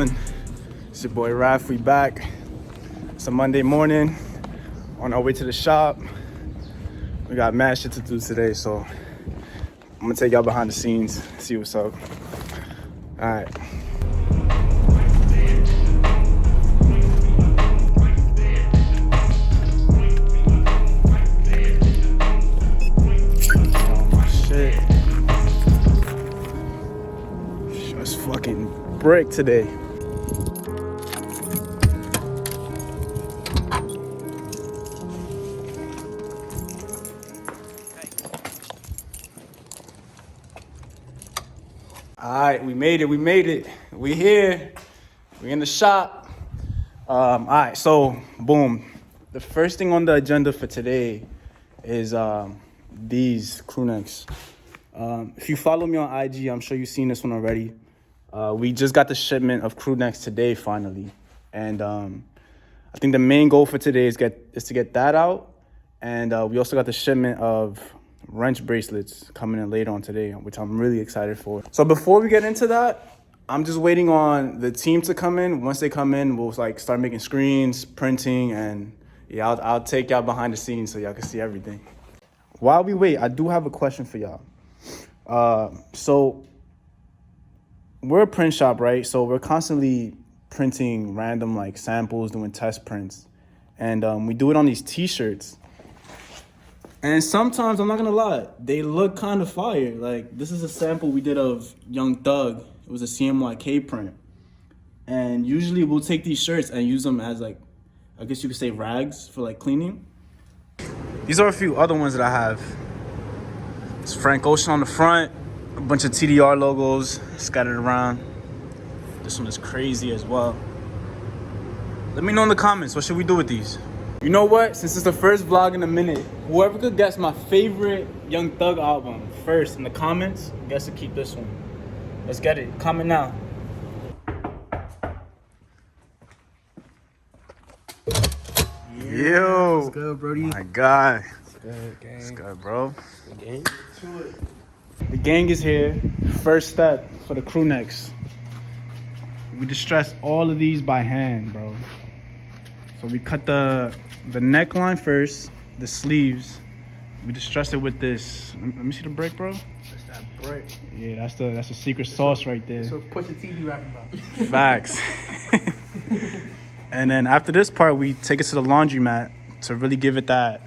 doing? It's your boy Raph. We back. It's a Monday morning on our way to the shop. We got mad shit to do today, so I'm gonna take y'all behind the scenes, see what's up. All right. It's fucking brick today. All right, we made it. We here. We in the shop. All right, so boom. The first thing on the agenda for today is these crewnecks. If you follow me on IG, I'm sure you've seen this one already. We just got the shipment of crewnecks today, finally. And I think the main goal for today is to get that out. And we also got the shipment of wrench bracelets coming in later on today, which I'm really excited for. So before we get into that, I'm just waiting on the team to come in. Once they come in, we'll start making screens, printing, and yeah, I'll take y'all behind the scenes so y'all can see everything. While we wait, I do have a question for y'all. So we're a print shop, right? So we're constantly printing random samples, doing test prints. And we do it on these t-shirts. And sometimes, I'm not gonna lie, they look kind of fire. This is a sample we did of Young Thug. It was a CMYK print. And usually we'll take these shirts and use them as I guess you could say rags for cleaning. These are a few other ones that I have. It's Frank Ocean on the front, a bunch of TDR logos scattered around. This one is crazy as well. Let me know in the comments, what should we do with these? You know what? Since it's the first vlog in a minute, whoever could guess my favorite Young Thug album first in the comments, guess to keep this one. Let's get it. Comment now. Yo. What's good, Brody? My God. What's good, gang? What's good, bro? The gang? The gang is here. First step for the crewnecks. We distress all of these by hand, bro. So we cut the neckline first, the sleeves. We distress it with this. Let me see the brick, bro. That's that brick. Yeah, that's the secret sauce right there. So push the TV rapping about. Facts. And then after this part, we take it to the laundromat to really give it that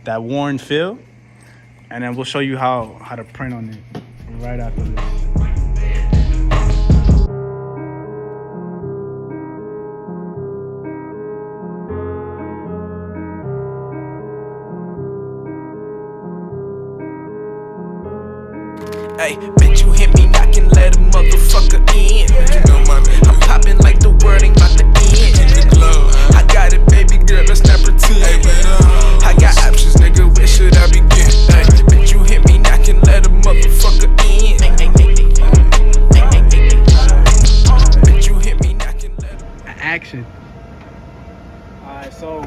worn feel. And then we'll show you how to print on it right after this. Hey, bitch, you hit me knocking, let a motherfucker in. I'm popping like the world ain't about to end. I got it, baby girl, let's not pretend. I got options, nigga, where should I begin? Hey, bitch, you hit me knocking, let a motherfucker in. Bitch, you hit me knocking, Action. Alright, so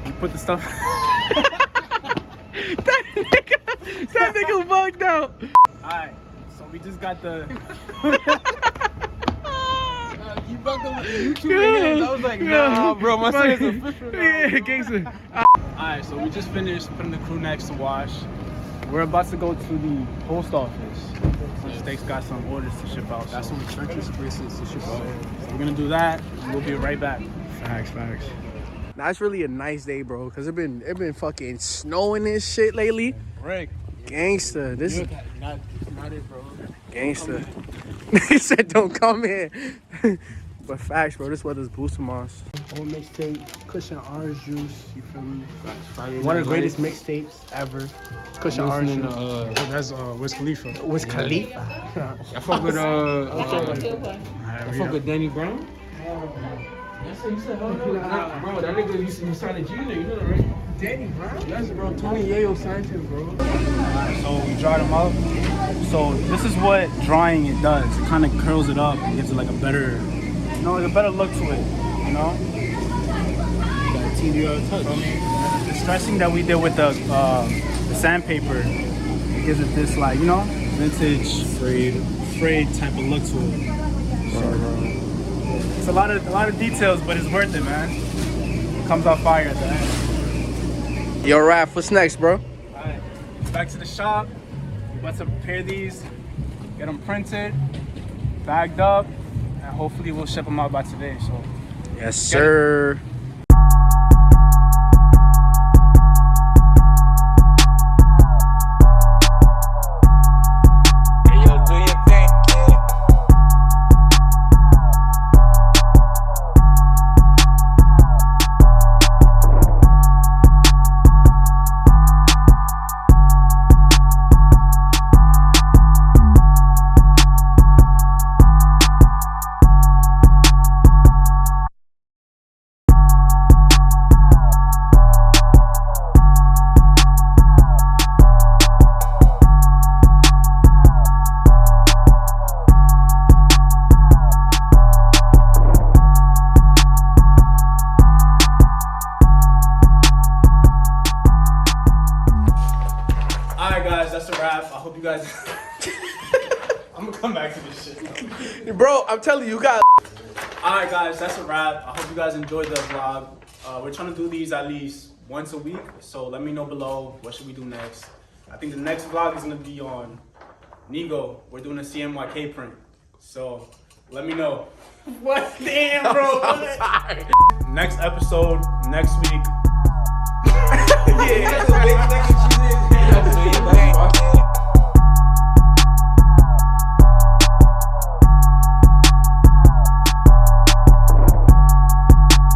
you put the stuff. That nigga bugged out. Alright, so we just got the. You bugged up with the YouTube hands. I was like, nah, bro, my son is official now. Yeah, gangster. Alright, so we just finished putting the crewnecks to wash. We're about to go to the post office. So Steak's got some orders to ship out. Got some churches bracelets to ship out. So we're gonna do that, and we'll be right back. Facts. Now it's really a nice day, bro, cause it been fucking snowing and shit lately. Rick. Gangster, this is Not it, bro. gangster. He said don't come here. But facts, bro, this weather's boosting us. Whole mixtape, Cushion Orange Juice, you feel me? One of the greatest mixtapes ever. Cushion Orange Juice. That's Wiz Khalifa. Wiz Khalifa. I fuck with Danny Brown. That's what you said, hold on. Bro, that nigga used to sign a junior, you know that, right? Danny Brown? Yes, bro. Tony Yayo signed him, bro. So we dried them up. So this is what drying it does. It kind of curls it up and gives it a better, a better look to it, you know? That TDR touch. The stressing that we did with the sandpaper, it gives it this vintage frayed type of look to it. So, It's a lot of details, but it's worth it, man. It comes out fire at the end. Yo, Raph, what's next, bro? Alright, back to the shop. We're about to prepare these, get them printed, bagged up, and hopefully we'll ship them out by today. So, Yes, sir. That's a wrap. I hope you guys. I'm gonna come back to this shit. Bro, I'm telling you, you got. Alright, guys, that's a wrap. I hope you guys enjoyed the vlog. We're trying to do these at least once a week. So let me know below what should we do next. I think the next vlog is gonna be on Nigo. We're doing a CMYK print. So let me know. What? Damn, bro. Next episode, next week. Yeah, that's a big second cheese.